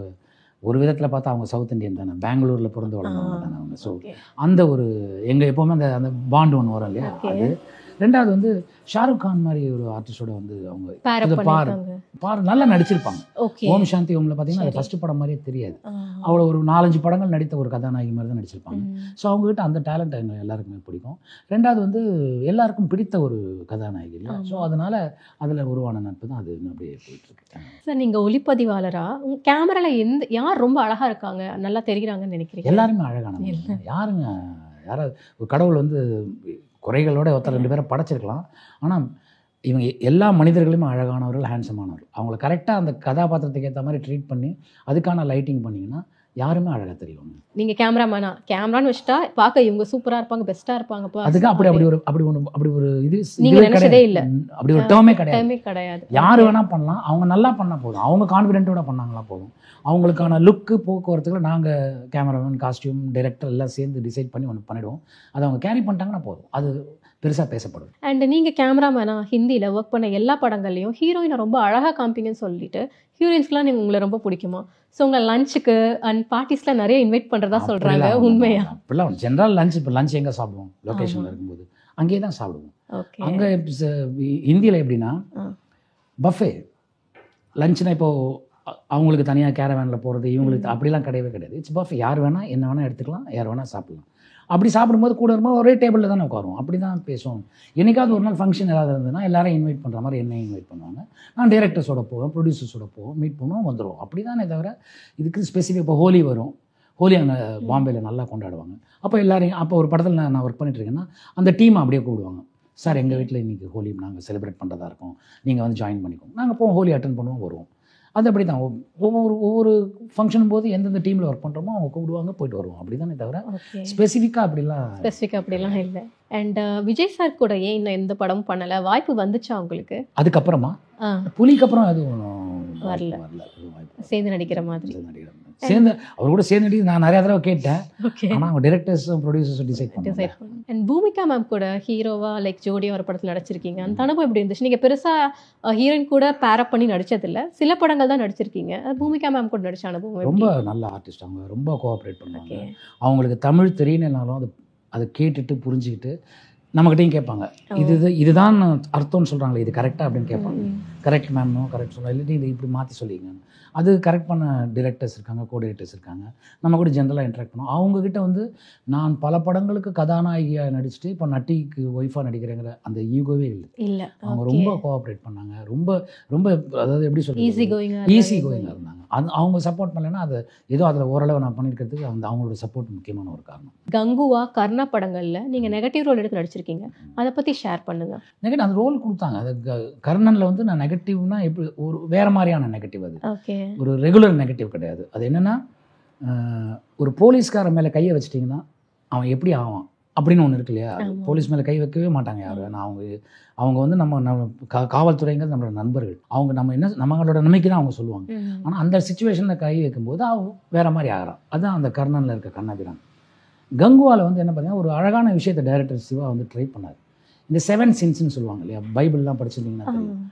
ஒரு விதத்தில் பார்த்தா அவங்க சவுத் இந்தியன் தானே, பெங்களூரில் பிறந்து வளர்ந்தவங்க தானே அவங்க. ஸோ அந்த ஒரு எங்கள் எப்போவுமே அந்த பாண்டு ஒன்று வரும் இல்லையா அது. ரெண்டாவது வந்து ஷாருக் கான் மாதிரி ஒரு ஆர்டிஸ்டோட வந்து அவங்க பார் நல்லா நடிச்சிருப்பாங்க. ஓம் சாந்தி ஓம்ல பார்த்தீங்கன்னா அது ஃபர்ஸ்ட் படம் மாதிரியே தெரியாது. அவ்வளோ ஒரு 4-5 படங்கள் நடித்த ஒரு கதாநாயகி மாதிரி தான் நடிச்சிருப்பாங்க. ஸோ அவங்ககிட்ட அந்த டேலண்ட் எங்கள் எல்லாருக்குமே பிடிக்கும். ரெண்டாவது வந்து எல்லாருக்கும் பிடித்த ஒரு கதாநாயகி இல்லை. ஸோ அதனால அதில் உருவான நட்பு தான் அது இன்னும் அப்படியே போயிட்டு இருக்கு. சார் நீங்கள் ஒளிப்பதிவாளராக உங்கள் கேமராவில் யார் ரொம்ப அழகாக இருக்காங்க, நல்லா தெரிகிறாங்கன்னு நினைக்கிறீங்க? எல்லாருமே அழகானவங்க. யாராவது ஒரு கடவுள் வந்து குறைகளோட ஒருத்தர் 2 பேரை படைச்சிருக்கலாம். ஆனால் இவங்க எல்லா மனிதர்களுமே அழகானவர்கள், ஹேண்ட்ஸமானவர்கள். அவங்கள கரெக்டாக அந்த கதாபாத்திரத்துக்கு ஏற்ற மாதிரி ட்ரீட் பண்ணி அதுக்கான லைட்டிங் பண்ணிங்கன்னா யாருமே அழகாக தெரியும். நீங்கள் கேமரான்னு வச்சுட்டா பார்க்க இவங்க சூப்பராக இருப்பாங்க, பெஸ்ட்டாக இருப்பாங்க. அதுக்கு அப்படி ஒரு இது நீங்கள் நினைச்சதே இல்லை. அப்படி ஒரு டேர்மே கிடையாது. யார் வேணால் பண்ணலாம், அவங்க நல்லா பண்ணால் போதும், அவங்க கான்ஃபிடென்ட்டோட பண்ணாங்களா போதும். அவங்களுக்கான லுக்கு போக்குவரத்துக்குள்ள நாங்கள் கேமராமேன், காஸ்டியூம், டைரக்டர் எல்லாம் சேர்ந்து டிசைட் பண்ணி ஒன்று பண்ணிவிடுவோம். அதை அவங்க கேரி பண்ணிட்டாங்கன்னா போதும், அது பெருசாக பேசப்படும். அண்ட் நீங்கள் கேமராமேனாக ஹிந்தியில் ஒர்க் பண்ண எல்லா படங்கள்லையும் ஹீரோயினை ரொம்ப அழகாக காமிப்பீங்கன்னு சொல்லிட்டு ஹீரோயின்ஸ்லாம் நீங்கள் உங்களை ரொம்ப பிடிக்குமா? ஸோ உங்கள் லஞ்சுக்கு அண்ட் பார்ட்டிஸ்லாம் நிறைய இன்வைட் பண்ணுறதா சொல்கிறாங்க, உண்மையா? அப்படிலாம் ஜென்ரல் லஞ்ச், இப்போ லஞ்ச் எங்கே சாப்பிடுவோம், லொக்கேஷனில் இருக்கும்போது அங்கேயே தான் சாப்பிடுவோம். அங்கே ஹிந்தியில் எப்படின்னா பஃபே லஞ்சுனா இப்போது அவங்களுக்கு தனியாக கேரவேனில் போகிறது, இவங்களுக்கு அப்படிலாம் கிடையவே கிடையாது. இட்ஸ் பஃபே, யார் வேணால் என்ன வேணால் எடுத்துக்கலாம், யார் வேணால் சாப்பிடலாம். அப்படி சாப்பிடும்போது கூட இருக்கும்போது ஒரே டேபிளில் தானே உட்காருவோம், அப்படி தான் பேசுவோம். என்னைக்காவது ஒரு நாள் ஃபங்க்ஷன் ஏதாவது இருந்ததுன்னா எல்லாரும் இன்வைட் பண்ணுற மாதிரி என்னை இன்வைட் பண்ணுவாங்க. நான் டைரக்டர்ஸோட போவேன், ப்ரொடியூசர்ஸோட போவோம், மீட் பண்ணுவோம், வந்துடுவோம். அப்படி தானே தவிர இதுக்கு ஸ்பெசிஃபிக். இப்போ ஹோலி வரும், ஹோலி அங்கே பாம்பேயில் நல்லா கொண்டாடுவாங்க. அப்போ எல்லாரையும் அப்போ ஒரு படத்தில் நான் ஒர்க் பண்ணிட்டுருக்கேன்னா அந்த டீமை அப்படியே கூப்பிடுவாங்க. சார் எங்கள் வீட்டில் இன்றைக்கி ஹோலி நாங்கள் செலிப்ரேட் பண்ணுறதா இருக்கோம், நீங்கள் வந்து ஜாயின் பண்ணிக்கோங்க. நாங்கள் போவோம், ஹோலி அட்டன் பண்ணுவோம், வருவோம். அது அப்படி தான் ஒவ்வொரு ஃபங்க்ஷன் போது எந்தெந்த டீமில் ஒர்க் பண்ணுறோமோ அவங்க கூப்பிடுவாங்க, போயிட்டு வருவோம். அப்படி தானே தவிர ஸ்பெசிஃபிக்காக அப்படிலாம் இல்லை. அண்ட் விஜய் சார் கூட ஏன் இன்னும் எந்த படமும் பண்ணலை? வாய்ப்பு வந்துச்சா உங்களுக்கு? அதுக்கப்புறமா புலிக்கு அப்புறம் எதுவும் வரல, சேர்ந்து நடிக்கிற மாதிரி. சேர்ந்து அவர் கூட சேர்ந்து நடிக்க நான் நிறைய தடவை கேட்டேன். ஆனால் அவங்க டைரக்டர்ஸும் ப்ரொடியூசர்ஸும் டிசைட் பண்ணாங்க. அண்ட் பூமிகா மேம் கூட ஹீரோவா லைக் ஜோடியா ஒரு படத்தில் நடிச்சிருக்கீங்க. அந்த அனுபவம் எப்படி இருந்துச்சு? நீங்கள் பெருசாக ஹீரோயின் கூட பேரப் பண்ணி நடிச்சதில்லை, சில படங்கள் தான் நடிச்சிருக்கீங்க. பூமிகா மேம் கூட நடிச்ச அனுபவம் ரொம்ப நல்ல ஆர்டிஸ்ட். அவங்க ரொம்ப கோஆப்ரேட் பண்ணுவாங்க. அவங்களுக்கு தமிழ் தெரியலனாலும் அதை கேட்டுட்டு புரிஞ்சுக்கிட்டு நம்மகிட்டையும் கேட்பாங்க. இதுதான் அர்த்தம்னு சொல்கிறாங்களே, இது கரெக்டாக அப்படின்னு கேட்பாங்க. கரெக்ட் மேம்னோ கரெக்ட் சொல்கிறோம், இல்லாட்டி இது இப்படி மாற்றி சொல்லிங்க. அது கரெக்ட் பண்ண டிரெக்டர்ஸ் இருக்காங்க, கோ டைரக்டர்ஸ் இருக்காங்க. நம்ம கூட ஜென்ரலாக இன்ட்ராக்ட் பண்ணுவோம். அவங்கக்கிட்ட வந்து நான் பல படங்களுக்கு கதாநாயகியாக நடிச்சுட்டு இப்போ நட்டிக்கு ஒய்ஃபாக நடிக்கிறேங்கிற அந்த ஈகோவே இல்லை. அவங்க ரொம்ப கோஆப்ரேட் பண்ணாங்க. ரொம்ப ரொம்ப அதாவது எப்படி சொல்கிறது, ஈஸி கோயிங்காக இருந்தாங்க. அவங்க சப்போர்ட் பண்ணலைன்னா அது ஏதோ அதில் ஓரளவு நான் பண்ணியிருக்கிறதுக்கு அவங்களோட சப்போர்ட் முக்கியமான ஒரு காரணம். கங்குவா, கர்ணா படங்களில் நீங்கள் நெகட்டிவ் ரோல் எடுத்து நடிச்சிருக்கீங்க, அதை பற்றி ஷேர் பண்ணுங்கள். நெகட்டிவ் அந்த ரோல் கொடுத்தாங்க. அது கர்ணனில் வந்து நான் நெகட்டிவ்னா எப்படி ஒரு வேறு மாதிரியான நெகட்டிவ், அது ஒரு ரெகுலர் நெகட்டிவ் கிடையாது. அது என்னென்னா ஒரு போலீஸ்கார மேலே கையை வச்சிட்டிங்கன்னா அவன் எப்படி ஆவான் அப்படின்னு ஒன்று இருக்கு இல்லையா. போலீஸ் மேலே கை வைக்கவே மாட்டாங்க யாரும். அவங்க வந்து நம்ம காவல்துறைங்கிறது நம்மளோட நண்பர்கள். அவங்க நம்மளோட நம்பிக்கை தான் அவங்க சொல்லுவாங்க. ஆனால் அந்த சிச்சுவேஷனில் கை வைக்கும்போது அவன் வேறு மாதிரி ஆகிறான். அதுதான் அந்த கர்ணனில் இருக்க கண்ணபிரான். கங்குவாவில் வந்து என்ன பார்த்தீங்கன்னா ஒரு அழகான விஷயத்தை டைரக்டர் சிவா வந்து ட்ரை பண்ணார். இந்த 7 சின்ஸ்ன்னு சொல்லுவாங்க இல்லையா, பைபிள்லாம் படிச்சிருந்தீங்கன்னா தெரியும்.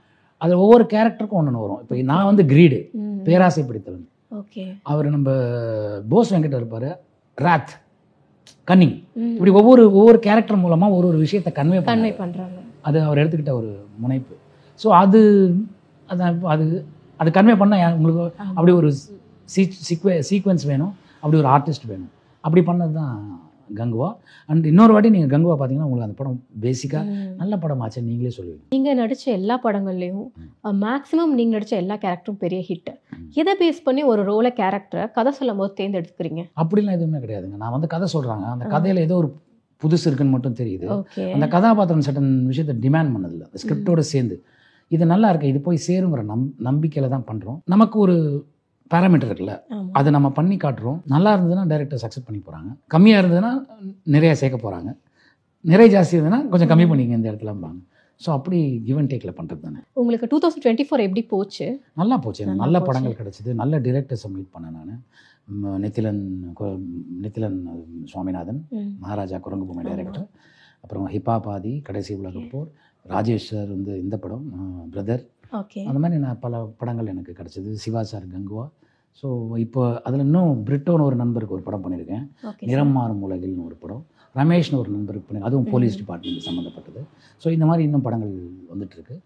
அதில் ஒவ்வொரு கேரக்டருக்கும் ஒன்று வரும். இப்போ நான் வந்து கிரீடு, பேராசை பிடித்தவன். அவர் நம்ம போஸ் வெங்கட் இருப்பார், ராத், கன்னிங். இப்படி ஒவ்வொரு கேரக்டர் மூலமாக ஒரு விஷயத்தை கன்வே பண்ணுறாங்க. அது அவர் எடுத்துக்கிட்ட ஒரு முனைப்பு. ஸோ அது கன்வே பண்ண உங்களுக்கு அப்படி ஒரு சீக்வென்ஸ் வேணும், அப்படி ஒரு ஆர்டிஸ்ட் வேணும். அப்படி பண்ணது தான் கங்குவா. அண்ட் இன்னொரு வாட்டி நீங்கள் கங்குவா பார்த்தீங்கன்னா உங்களுக்கு அந்த படம் பேசிக்காக நல்ல படம் ஆச்சுன்னு நீங்களே சொல்லுவீங்க. நீங்கள் நடித்த எல்லா படங்கள்லையும் மேக்ஸிமம் நீங்கள் நடித்த எல்லா கேரக்டரும் பெரிய ஹிட். எதை பேஸ் பண்ணி ஒரு ரோலை கேரக்டரை கதை சொல்லும் போது தேர்ந்தெடுத்துக்கிறீங்க? அப்படிலாம் எதுவுமே கிடையாதுங்க. நான் வந்து கதை சொல்கிறாங்க, அந்த கதையில் ஏதோ ஒரு புதுசு இருக்குன்னு மட்டும் தெரியுது. அந்த கதாபாத்திரம் சட்டன் விஷயத்தை டிமாண்ட் பண்ணதில்லை, ஸ்கிரிப்டோடு சேர்ந்து இது நல்லா இருக்கு, இது போய் சேருங்கிற நம்பிக்கையில் தான் பண்ணுறோம். நமக்கு ஒரு பேராமீட்டர் இருக்குல்ல, அதை நம்ம பண்ணி காட்டுறோம். நல்லா இருந்ததுன்னா டைரக்டர்ஸ் அக்செப்ட் பண்ணி போகிறாங்க, கம்மியாக இருந்ததுன்னா நிறையா சேர்க்க போகிறாங்க. நிறைய ஜாஸ்தி இருந்ததுன்னா கொஞ்சம் கம்மி பண்ணிங்க இந்த இடத்துலம்பாங்க. ஸோ அப்படி கிவ் அண்ட் டேக்கில் பண்ணுறது தானே. உங்களுக்கு 2024 எப்படி போச்சு? நல்லா போச்சு. எனக்கு நல்ல படங்கள் கிடச்சிது. நல்ல டிரெக்டர்ஸை மீட் பண்ணேன் நான். நித்திலன் சுவாமிநாதன், மகாராஜா குரங்கு பொம்மை டைரக்டர், அப்புறம் ஹிப்பாபாதி, கடைசி உலகப் போர், ராஜேஷ் சார் வந்து இந்த படம் பிரதர், அந்த மாதிரி நான் பல படங்கள் எனக்கு கிடச்சிது. சிவா சார் கங்குவா. ஸோ இப்போ அதில் இன்னும் பிரிட்டோன்னு ஒரு நண்பருக்கு ஒரு படம் பண்ணியிருக்கேன், நிறம் மாறும் உலகில்னு ஒரு படம். ரமேஷ்னு ஒரு நண்பருக்கு பண்ணி, அதுவும் போலீஸ் டிபார்ட்மெண்ட் சம்மந்தப்பட்டது. ஸோ இந்த மாதிரி இன்னும் படங்கள் வந்துட்டுருக்கு.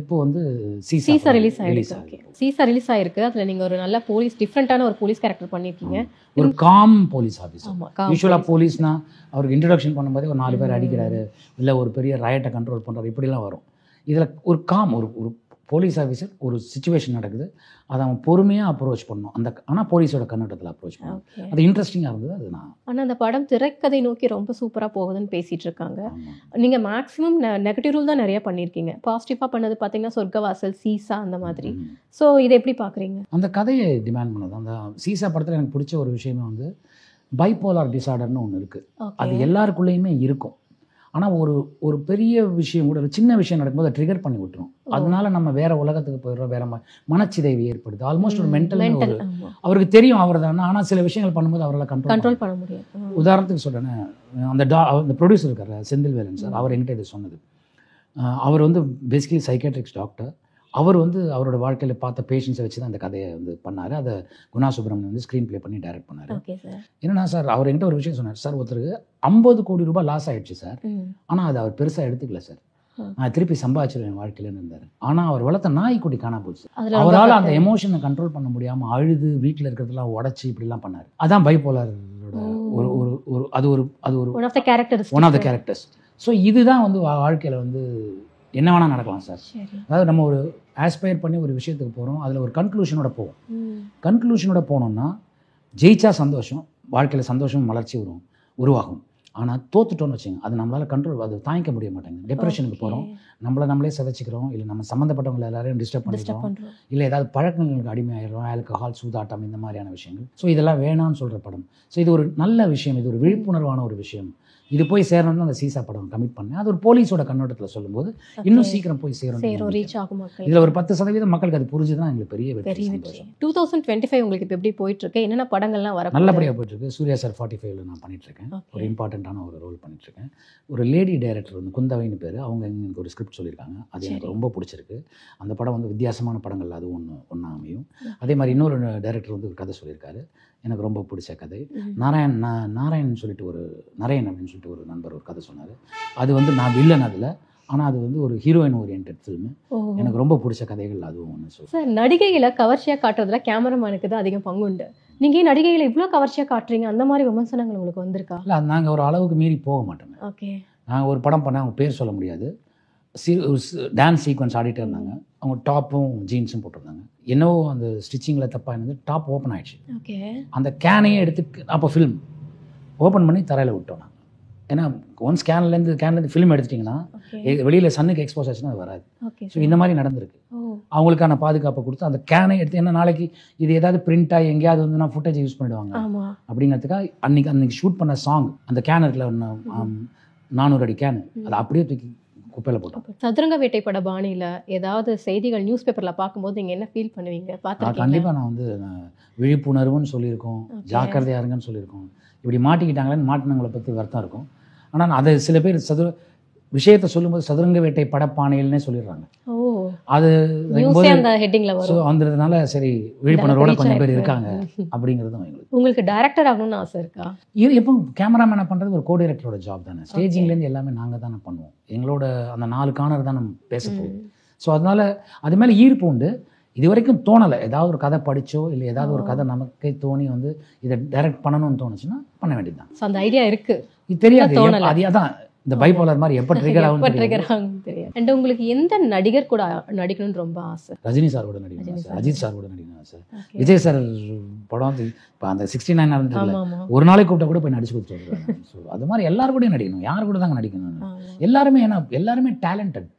இப்போ வந்து சீசா ரிலீஸ் ஆகிருக்கு. சீசா ரிலீஸ் ஆகிருக்கு. அதில் நீங்கள் ஒரு நல்ல போலீஸ், டிஃப்ரெண்ட்டான ஒரு போலீஸ் கேரக்டர் பண்ணியிருக்கீங்க. ஒரு காம் போலீஸ் ஆஃபீஸர். யூஸ்வலாக போலீஸ்னா அவருக்கு இன்ட்ரடக்ஷன் பண்ணும்போதே ஒரு 4 பேர் அடிக்கிறாரு, இல்லை ஒரு பெரிய ரயட்டை கண்ட்ரோல் பண்ணுறாரு, இப்படிலாம் வரும். இதில் ஒரு காம், ஒரு போலீஸ் ஆஃபீஸர், ஒரு சுச்சுவேஷன் நடக்குது, அதை அவன் பொறுமையாக அப்ரோச் பண்ணணும். ஆனால் போலீஸோட கண்ணோட்டத்தில் அப்ரோச் பண்ணணும். அது இன்ட்ரெஸ்டிங்காக இருந்தது. அது நான் ஆனால் அந்த படம் திரைக்கதை நோக்கி ரொம்ப சூப்பராக போகுதுன்னு பேசிகிட்டு இருக்காங்க. நீங்கள் மேக்ஸிமம் நெகட்டிவ் ரோல் தான் நிறையா பண்ணியிருக்கீங்க. பாசிட்டிவாக பண்ணது பார்த்தீங்கன்னா சொர்க்கவாசல், சீசா அந்த மாதிரி. ஸோ இதை எப்படி பார்க்குறீங்க? அந்த கதையை டிமாண்ட் பண்ணது. அந்த சீசா படத்தில் எனக்கு பிடிச்ச ஒரு விஷயமே வந்து பைப்போலார் டிஸார்டர்னு ஒன்று இருக்குது. அது எல்லாருக்குள்ளேயுமே இருக்கும். ஆனால் ஒரு பெரிய விஷயம் கூட, ஒரு சின்ன விஷயம் நடக்கும்போது அதை ட்ரிகர் பண்ணி விட்டுரும். அதனால நம்ம வேற உலகத்துக்கு போயிடுறோம், வேற மனச்சிதைவு ஏற்படுது. ஆல்மோஸ்ட் ஒரு மென்டல், அவருக்கு தெரியும் அவர் தான். ஆனால் சில விஷயங்கள் பண்ணும்போது அவரால் கண்ட்ரோல் பண்ண முடியும். உதாரணத்துக்கு சொல்கிறேன், அந்த ப்ரொடியூசர் இருக்கார் செந்தில்வேலன் சார், அவர் என்கிட்ட இது சொன்னது. அவர் வந்து பேசிக்கலி சைக்காட்ரிக்ஸ் டாக்டர். அவர் வந்து அவரோட வாழ்க்கையில் பார்த்த பேஷண்ட்ஸை வச்சு தான் அந்த கதையை வந்து பண்ணார். அதை குணா சுப்ரமணியன் வந்து ஸ்க்ரீன் ப்ளே பண்ணி டைரக்ட் பண்ணார். என்னன்னா சார், அவர் என்கிட்ட ஒரு விஷயம் சொன்னார். சார், ஒருத்தருக்கு 50 கோடி ரூபாய் லாஸ் ஆகிடுச்சு சார், ஆனால் அதை அவர் பெருசாக எடுத்துக்கல சார், நான் திருப்பி சம்பாதிச்சிருவேன் என் வாழ்க்கையிலன்னு இருந்தார். ஆனால் அவர் வளர்த்த நாய்க்குட்டி காணா போச்சு. அவரால் அந்த எமோஷனை கண்ட்ரோல் பண்ண முடியாமல் அழுது வீட்டில் இருக்கிறதெல்லாம் உடச்சி இப்படிலாம் பண்ணார். அதான் பைப்போலரோட அது ஒரு one of the characters. So இதுதான் வந்து வாழ்க்கையில் வந்து என்ன வேணால் நடக்கலாம் சார். அதாவது நம்ம ஒரு ஆஸ்பயர் பண்ணி ஒரு விஷயத்துக்கு போகிறோம், அதில் ஒரு கன்க்ளூஷனோட போவோம். கன்க்ளூஷனோட போனோம்னா ஜெயிச்சா சந்தோஷம், வாழ்க்கையில் சந்தோஷம் வளர்ச்சி உருவாகும். ஆனால் தோத்துட்டோன்னு வச்சுங்க, அது நம்மளால் கண்ட்ரோல், அது தாங்கிக்க முடிய மாட்டேங்குது. டிப்ரெஷனுக்கு போகிறோம், நம்மளே சிதைச்சிக்கிறோம், இல்லை நம்ம சம்மந்தப்பட்டவங்களை எல்லாரையும் டிஸ்டர்ப் பண்ணிடுறோம், இல்லை ஏதாவது பழக்கங்களுக்கு அடிமையாயிடுறோம், ஆல்கஹால், சூதாட்டம், இந்த மாதிரியான விஷயங்கள். ஸோ இதெல்லாம் வேணாம்னு சொல்கிற படம். ஸோ இது ஒரு நல்ல விஷயம், இது ஒரு விழிப்புணர்வான ஒரு விஷயம். இது போய் சேரணும்னு அந்த சீசா படம் கமிட் பண்ணேன். அது ஒரு போலீஸோட கண்ணோட்டத்தில் சொல்லும்போது இன்னும் சீக்கிரம் போய் சேரும், ரீச் ஆகும் மக்கள். இதில் ஒரு 10% மக்களுக்கு அது புரிஞ்சுதான் எங்களுக்கு பெரிய வெற்றி. 2025 உங்களுக்கு இப்போ எப்படி போயிட்டு இருக்கு? என்னென்ன படங்கள்லாம் வர நல்லபடியாக போயிட்டு இருக்கு. சூர்யா சார் 45ல நான் பண்ணிட்டு இருக்கேன். ஒரு இம்பார்ட்டண்ட்டான ஒரு ரோல் பண்ணிட்டு இருக்கேன். ஒரு லேடி டைரக்டர் வந்து குந்தவைன்னு பேர், அவங்க எனக்கு ஒரு ஸ்கிரிப்ட் சொல்லியிருக்காங்க. அது எனக்கு ரொம்ப பிடிச்சிருக்கு. அந்த படம் வந்து வித்தியாசமான படங்கள் அது ஒன்றா அமையும். அதே மாதிரி இன்னொரு டைரக்டர் வந்து ஒரு கதை சொல்லியிருக்காரு, எனக்கு ரொம்ப பிடிச்ச கதை. நாராயணன் சொல்லிட்டு நரேன் அப்படின்னு சொல்லிட்டு ஒரு நண்பர் ஒரு கதை சொன்னார். அது வந்து நான் வில்லன் அதில், ஆனால் அது வந்து ஒரு ஹீரோயின் ஓரியன்ட் ஃபில்மு. எனக்கு ரொம்ப பிடிச்ச கதைகள் அதுவும் ஒன்று. சொல்லுங்கள் சார், நடிகைகளை கவர்ச்சியாக காட்டுறதுல கேமராமேனுக்கு தான் அதிகம் பங்கு உண்டு. நீங்கள் நடிகைகளை இவ்வளோ கவர்ச்சியாக காட்டுறீங்க, அந்த மாதிரி விமர்சனங்கள் உங்களுக்கு வந்திருக்கா? இல்லை, நாங்கள் ஒரு அளவுக்கு மீறி போக மாட்டோங்க. ஓகே, நாங்கள் ஒரு படம் பண்ணால் அவங்க பேர் சொல்ல முடியாது, டான்ஸ் சீக்வன்ஸ் ஆடிட்டே இருந்தாங்க. அவங்க டாப்பும் ஜீன்ஸும் போட்டிருந்தாங்க. என்னவோ அந்த ஸ்டிச்சிங்கில் தப்பாக இருந்தது, டாப் ஓப்பன் ஆகிடுச்சு. ஓகே, அந்த கேனையே எடுத்து அப்போ ஃபில்ம் ஓப்பன் பண்ணி தரையில் விட்டோம் நாங்கள். ஏன்னா ஒன்ஸ் கேன்லேருந்து ஃபிலிம் எடுத்துட்டிங்கன்னா வெளியில் சன்னுக்கு எக்ஸ்போஸ் ஆச்சுன்னா அது வராது. ஸோ இந்த மாதிரி நடந்திருக்கு. அவங்களுக்கான பாதுகாப்பை கொடுத்து அந்த கேனை எடுத்து, ஏன்னா நாளைக்கு இது ஏதாவது பிரிண்டாக எங்கேயாவது வந்து நான் ஃபுட்டேஜ் யூஸ் பண்ணிவிடுவாங்க அப்படிங்கிறதுக்காக அன்றைக்கி ஷூட் பண்ண சாங் அந்த கேன் இருக்குல்ல, 400 அடி கேனு, அதை அப்படியே தூக்கி குப்பையில் போட்டோம். சதுரங்க வேட்டை பட பாணியில் ஏதாவது செய்திகள் நியூஸ் பேப்பரில் பார்க்கும்போது நீங்கள் என்ன ஃபீல் பண்ணுவீங்க? கண்டிப்பாக நான் வந்து விழிப்புணர்வுன்னு சொல்லியிருக்கோம், ஜாக்கிரதையாக இருங்கன்னு சொல்லியிருக்கோம். இப்படி மாட்டிக்கிட்டாங்களேன்னு மாட்டினவங்களை பற்றி வருத்தம் இருக்கும். ஆனால் அதை சில பேர் விஷயத்தை சொல்லும்போது சதுரங்க வேட்டை படப்பானையில்னே சொல்லிடுறாங்க. அது வந்ததுனால சரி விழிப்புணர்வோட கொஞ்சம் பேர் இருக்காங்க அப்படிங்கிறதும் உங்களுக்கு டைரக்டர் ஆகணும்னு ஆசை இருக்கா? எப்போ கேமராமேனை பண்ணுறது ஒரு கோ டைரக்டரோட ஜாப் தானே. ஸ்டேஜிங்லேருந்து எல்லாமே நாங்கள் தானே பண்ணுவோம். எங்களோட அந்த 4 கார்னர் தான் நம்ம பேச போவோம். ஸோ அதனால அது மேலே ஈர்ப்பு உண்டு. இது வரைக்கும் தோணலை. ஏதாவது ஒரு கதை படித்தோ இல்லை ஏதாவது ஒரு கதை நமக்கே தோணி வந்து இதை டைரக்ட் பண்ணணும்னு தோணுச்சுன்னா பண்ண வேண்டியது தான். அந்த ஐடியா இருக்குது, இது தெரியாது. அதே தான் இந்த பைபோலர் மாதிரி எப்போ ட்ரிகர் ஆகும் தெரியாது. அண்ட் உங்களுக்கு எந்த நடிகர் கூட நடிக்கணும்னு ரொம்ப ஆசை? ரஜினி சார் கூட நடிக்கணும் ஆசை, அஜித் சார் கூட நடிக்கணும் ஆசை, விஜய் சார் படம் இப்போ அந்த 69 நடந்தது, ஒரு நாளைக்கு கூப்பிட்ட கூட போய் நடிச்சு கொடுத்துருவாங்க. ஸோ அது மாதிரி எல்லாரும் கூட நடிக்கணும். யார் கூட தாங்க நடிக்கணும்? எல்லாருமே, ஏன்னா எல்லாருமே டேலண்டட்.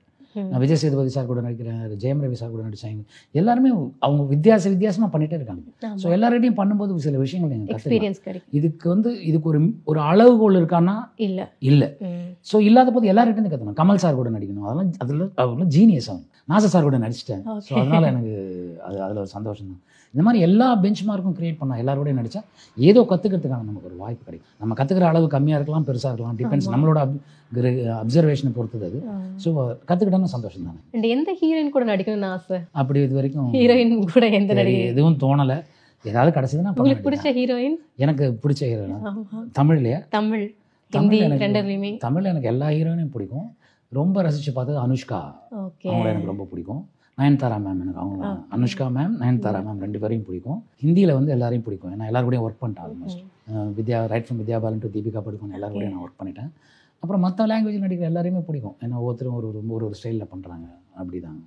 நான் விஜய் சேதுபதி சார் கூட நடிக்கிறேன், ஜெயம் ரவி சார் கூட நடிச்சாங்க. எல்லாருமே அவங்க வித்தியாசமாக பண்ணிகிட்டே இருக்காங்க. ஸோ எல்லார்கிட்டையும் பண்ணும்போது சில விஷயங்கள் நீங்கள் எக்ஸ்பீரியன்ஸ் கிடைக்கும். இதுக்கு ஒரு அளவுகோல் இருக்கான்னா இல்லை. ஸோ இல்லாத போது எல்லார்கிட்டையும் கற்றுக்கணும். கமல் சார் கூட நடிக்கணும், அதெல்லாம் ஜீனியஸ். அவன் நாசர் சார் கூட நடிச்சிட்டேன். ஸோ அதனால் எனக்கு அதில் ஒரு சந்தோஷம் தான். இந்த மாதிரி எல்லா பெஞ்ச் மார்க்கும் க்ரியேட் பண்ணால் எல்லாரோடையும் நடித்தா ஏதோ கற்றுக்கிறதுக்கான நமக்கு ஒரு வாய்ப்பு கிடைக்கும். நம்ம கற்றுக்கிற அளவு கம்மியாக இருக்கலாம், பெருசாக இருக்கலாம், டிபெண்ட்ஸ் நம்மளோட அப்சர்வேஷனை பொறுத்தது அது. ஸோ கற்றுக்கிட்டோம்னா சந்தோஷம் தானே. அண்ட் எந்த ஹீரோயின் கூட நடிக்கணும்னு ஆசை? அப்படி இது வரைக்கும் ஹீரோயின் கூட எந்த நடிகை எதுவும் தோணலை. ஏதாவது கிடச்சதுன்னா உங்களுக்கு பிடிச்ச ஹீரோயின்? எனக்கு பிடிச்ச ஹீரோயின் தமிழ்லையா? தமிழ், ஹிந்தி ரெண்டுலையுமே. தமிழ் எனக்கு எல்லா ஹீரோயினையும் பிடிக்கும். ரொம்ப ரசித்து பார்த்தது அனுஷ்கா, அவங்கள எனக்கு ரொம்ப பிடிக்கும். நயன்தாரா மேம் எனக்கு அவங்க, அனுஷ்கா மேம், நயன்தாரா மேம் 2 பேரையும் பிடிக்கும். ஹிந்தியில் வந்து எல்லாரையும் பிடிக்கும். ஏன்னா எல்லாருக்கூடையும் ஒர்க் பண்ணிட்டேன். Almost right from Vidya Balan to Deepika Padukone எல்லாருக்கூடையும் நான் ஒர்க் பண்ணிட்டேன். அப்புறம் மற்ற லாங்குவேஜ் நடிக்கிற எல்லாரையுமே பிடிக்கும். ஏன்னா ஒவ்வொருத்தரும் ஒரு ஸ்டைலில் பண்ணுறாங்க. அப்படி தான்.